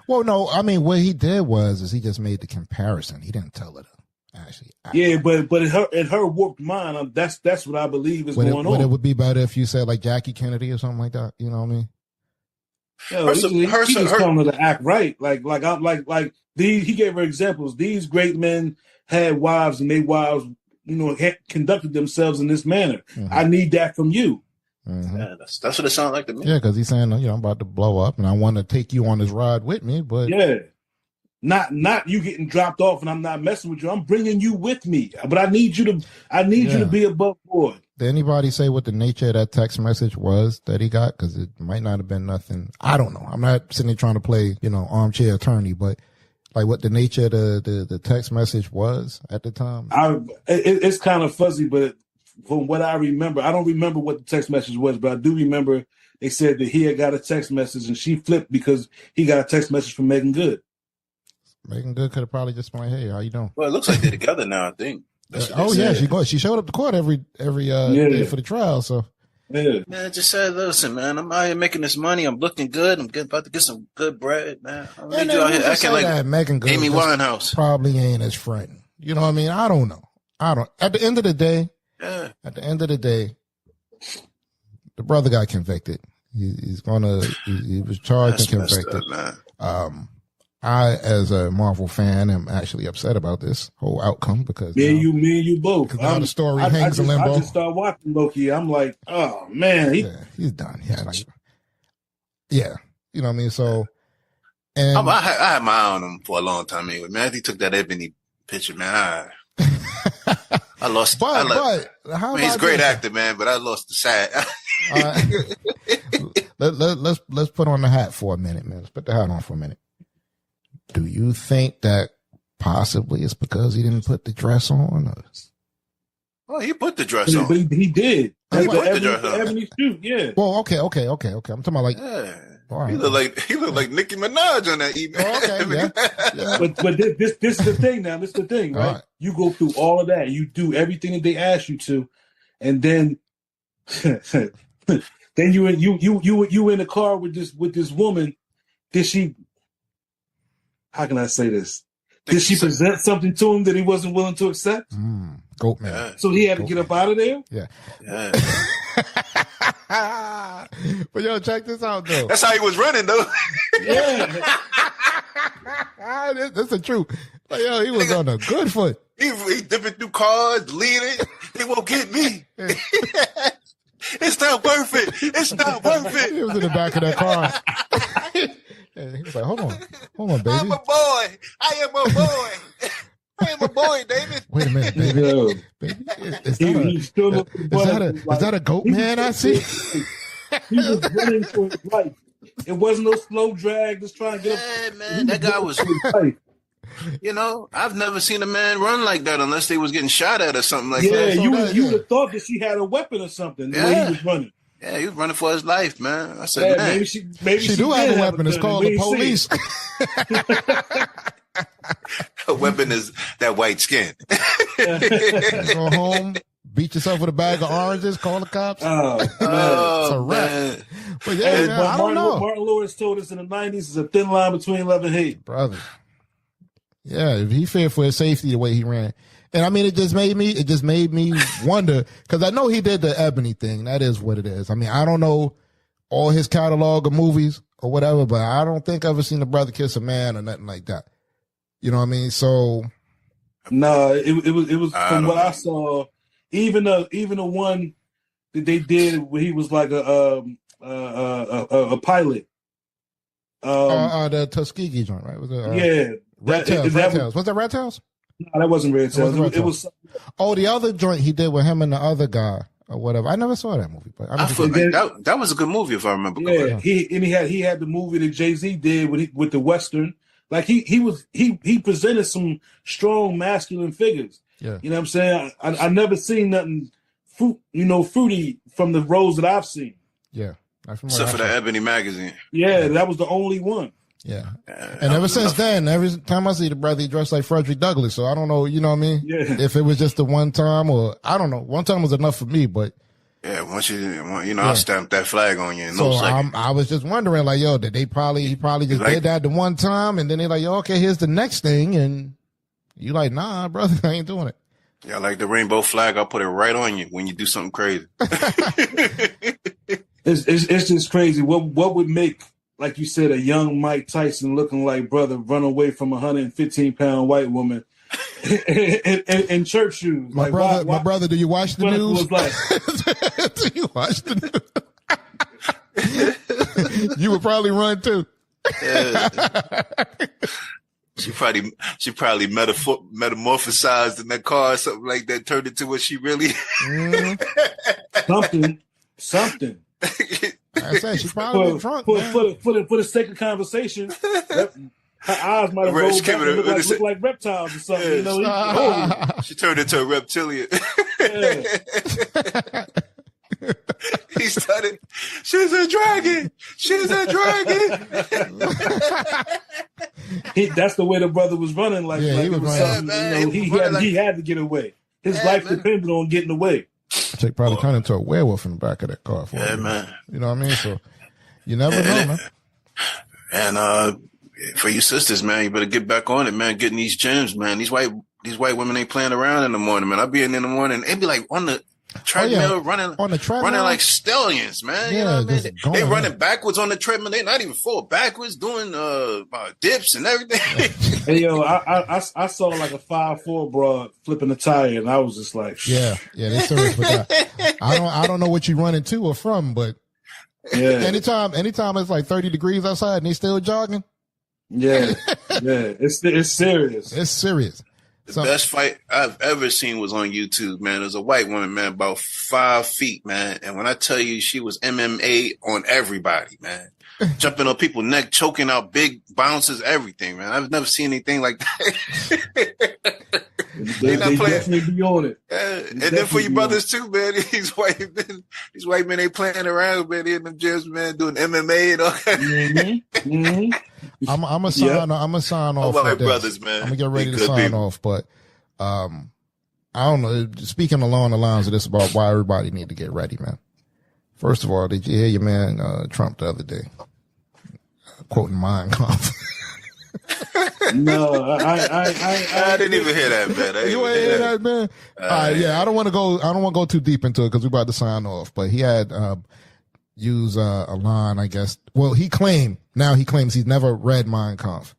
Well, no, I mean, what he did is he just made the comparison. He didn't tell her to actually act. Yeah, but in her warped mind, that's what I believe is going on. But it would be better if you said like Jackie Kennedy or something like that. You know what I mean? He was telling her to act right. He gave her examples. These great men had wives, and they wives, conducted themselves in this manner. Mm-hmm. I need that from you. Mm-hmm. Yeah, that's what it sounds like to me. Yeah, because he's saying, I'm about to blow up, and I want to take you on this ride with me. But not you getting dropped off, and I'm not messing with you. I'm bringing you with me, but I need you to be above board. Did anybody say what the nature of that text message was that he got? Because it might not have been nothing. I don't know. I'm not sitting there trying to play, armchair attorney, but like what the nature of the text message was at the time. It's kind of fuzzy, but from what I remember, I don't remember what the text message was, but I do remember they said that he had got a text message and she flipped because he got a text message from Megan Good. Megan Good could have probably just been like, "Hey, how you doing?" Well, it looks like they're together now, I think. She showed up to court every day for the trial. So man, just said, listen, man, I'm out here making this money. I'm looking good. I'm about to get some good bread, man. I need you out here acting like Megan Good Amy Winehouse. Probably ain't his friend. You know what I mean? I don't know. At the end of the day, the brother got convicted. He was charged and convicted. Up, I, as a Marvel fan, am actually upset about this whole outcome because me and you both. Because now the story hangs in limbo. I just started watching Loki. I'm like, oh man, he's done. Yeah, you know what I mean. So, and I had my eye on him for a long time. Anyway, man, he took that Ebony picture, man. I lost. But he's a great actor, man. But I lost the side. Let's put on the hat for a minute, man. Let's put the hat on for a minute. Do you think that possibly it's because he didn't put the dress on? Well, he put the dress on. But he did. He put the dress on. Ebony shoot, yeah. Well, okay. I'm talking about like. Yeah. Right. He looked like Nicki Minaj on that email. But this is the thing now. This is the thing, right? You go through all of that. You do everything that they ask you to, and then then you in the car with this woman. Did she? How can I say this? Did she present something to him that he wasn't willing to accept? Goat man. So he had to get up out of there? Yeah. But yo, check this out though. That's how he was running though. Yeah. That's the truth. Like, yo, he was on a good foot. He dipping through cars, leading. They won't get me. It's not worth it. It's not worth it. He was in the back of that car. He was like, hold on, baby. I'm a boy. I am a boy. I am a boy, David. Wait a minute, baby. Is that a goat man I see? He was running for his life. It wasn't no slow drag, just trying to get up. Yeah, man, that guy was. You know, I've never seen a man run like that unless they was getting shot at or something like that. Yeah, you would have thought that she had a weepon or something the way he was running. Yeah, he was running for his life, man. I said, man. Maybe she do have a weapon. It's called the police. A weapon is that white skin. Go home, beat yourself with a bag of oranges, call the cops. It's a wrap. But yeah, man, I don't know. Martin Lawrence told us in the 90s is a thin line between love and hate. Brother. Yeah, if he feared for his safety the way he ran. And I mean, it just made me wonder, because I know he did the Ebony thing. That is what it is. I mean, I don't know all his catalog of movies or whatever, but I don't think I've ever seen a brother kiss a man or nothing like that. You know what I mean? So no, it was from what I saw. Even the one that they did where he was like a pilot. The Tuskegee joint, right? Was it? Red Tails. Was that Red Tails? No, that wasn't Red Tails. It was. Oh, the other joint he did with him and the other guy or whatever. I never saw that movie, but that was a good movie if I remember. Yeah, he had the movie that Jay-Z did with the Western. Like he presented some strong masculine figures. Yeah, you know what I'm saying. I never seen nothing fruity from the roles that I've seen. Yeah, except for the Ebony magazine. Yeah, that was the only one. Yeah. And ever since then, every time I see the brother, he dressed like Frederick Douglass. So I don't know, you know what I mean? Yeah. If it was just the one time or I don't know. One time was enough for me, but. Yeah, once I'll stamp that flag on you in no second. I was just wondering, like, yo, he probably just did that the one time and then they like, yo, okay, here's the next thing. And you like, nah, brother, I ain't doing it. Yeah, like the rainbow flag, I'll put it right on you when you do something crazy. It's just crazy. What would make, like you said, a young Mike Tyson looking like brother run away from a 115-pound white woman in church shoes? My brother, do you watch the news? Do you watch the news? You would probably run too. She probably metamorphosized in that car or something like that, turned into what she really something. I said she probably been drunk. For the sake of conversation, her eyes might have rolled back and look like reptiles or something. She turned into a reptilian. He started. She's a dragon. She's a dragon. That's the way the brother was running. Like he was running. He had to get away. His life depended on getting away. Chick probably turned into a werewolf in the back of that car for him. Man. You know what I mean? So you never know, man. And for you sisters, man, you better get back on it, man. Getting these gems, man. These white women ain't playing around in the morning, man. I be in the morning. They be like on the treadmill, running on the treadmill, running like stallions, man. Yeah, you know what I mean? They running backwards on the treadmill. They not even forward backwards, doing dips and everything. Hey yo, I saw like a 5'4" broad flipping a tire, and I was just like, yeah, they serious with that. I don't know what you running to or from, but yeah, anytime it's like 30 degrees outside and they still jogging. Yeah, it's serious. It's serious. The best fight I've ever seen was on YouTube, man. There's a white woman, man, about 5 feet, man. And when I tell you she was MMA on everybody, man. Jumping on people's neck, choking out big bounces, everything, man. I've never seen anything like that. They definitely be on it. And then for your brothers too, man. These white men ain't playing around, man. They in them gyms, man, doing MMA and all that. I'm a sign off. My brothers, man. I'm gonna get ready to sign off, but I don't know. Speaking along the lines of this about why everybody need to get ready, man. First of all, did you hear your man Trump the other day quoting Mein Kampf? No, I didn't even hear that, man. You ain't hear that, man. Yeah, I don't want to go too deep into it because we're about to sign off. But he had used a line, I guess. Well, he claims he's never read Mein Kampf,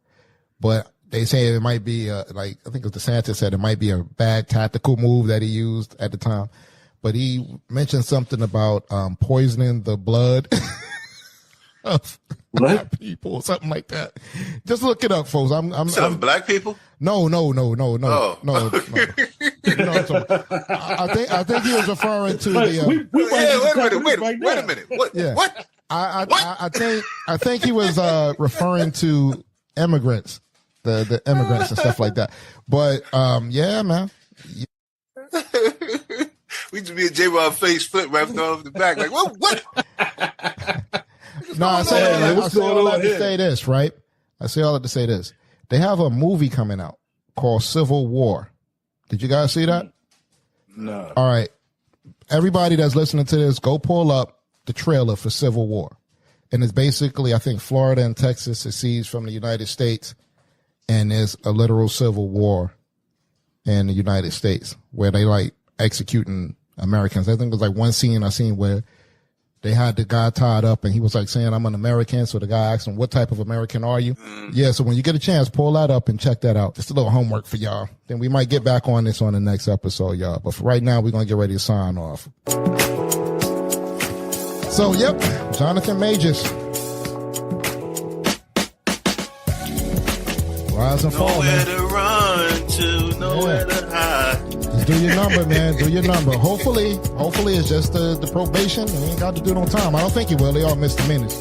but they say it might be like I think it was DeSantis said it might be a bad tactical move that he used at the time. But he mentioned something about poisoning the blood of black people, something like that. Just look it up, folks. I'm black people? No. Oh. No. I think he was referring to the. Wait a minute. What? Yeah. What? I think he was referring to immigrants, the immigrants and stuff like that. But yeah, man. We just be a J-Rob face flip right off the back. Like, what? No, I say all that to say this, right? I say all that to say this. They have a movie coming out called Civil War. Did you guys see that? No. All right. Everybody that's listening to this, go pull up the trailer for Civil War. And it's basically, I think, Florida and Texas secedes from the United States. And there's a literal civil war in the United States where they like executing Americans. I think it was like one scene I seen where they had the guy tied up and he was like saying, I'm an American. So the guy asked him, what type of American are you? Yeah. So when you get a chance, pull that up and check that out. Just a little homework for y'all. Then we might get back on this on the next episode, y'all. But for right now, we're going to get ready to sign off. So, yep, Jonathan Majors. Rise and fall, nowhere man. To run to, nowhere to hide. Just do your number, man. Do your number. Hopefully it's just the probation. You ain't got to do no time. I don't think you will. They all misdemeanors.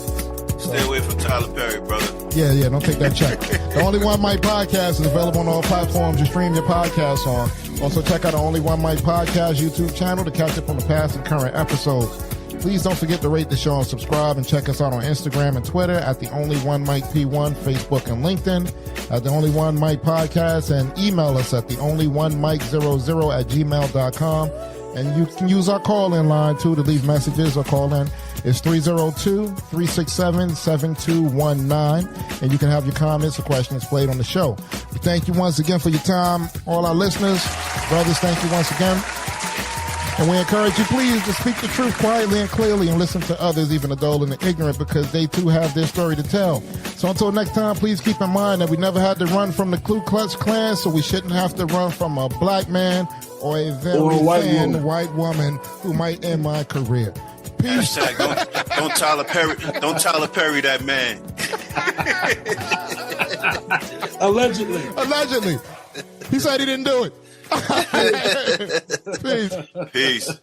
Stay away from Tyler Perry, brother. Yeah, don't take that check. The Only One Mic podcast is available on all platforms you stream your podcasts on. Also, check out the Only One Mic podcast YouTube channel to catch up on the past and current episodes. Please don't forget to rate the show and subscribe, and check us out on Instagram and Twitter at The Only One Mic P1, Facebook and LinkedIn at The Only One Mic Podcast, and email us at theonlyonemic00@gmail.com. And you can use our call-in line, too, to leave messages or call in. It's 302-367-7219. And you can have your comments or questions played on the show. We thank you once again for your time. All our listeners, brothers, thank you once again. And we encourage you, please, to speak the truth quietly and clearly and listen to others, even the dull and the ignorant, because they, too, have their story to tell. So until next time, please keep in mind that we never had to run from the Ku Klux Klan, so we shouldn't have to run from a black man or a very thin white woman who might end my career. Peace. Don't Tyler Perry that man. Allegedly. He said he didn't do it. Peace. Peace.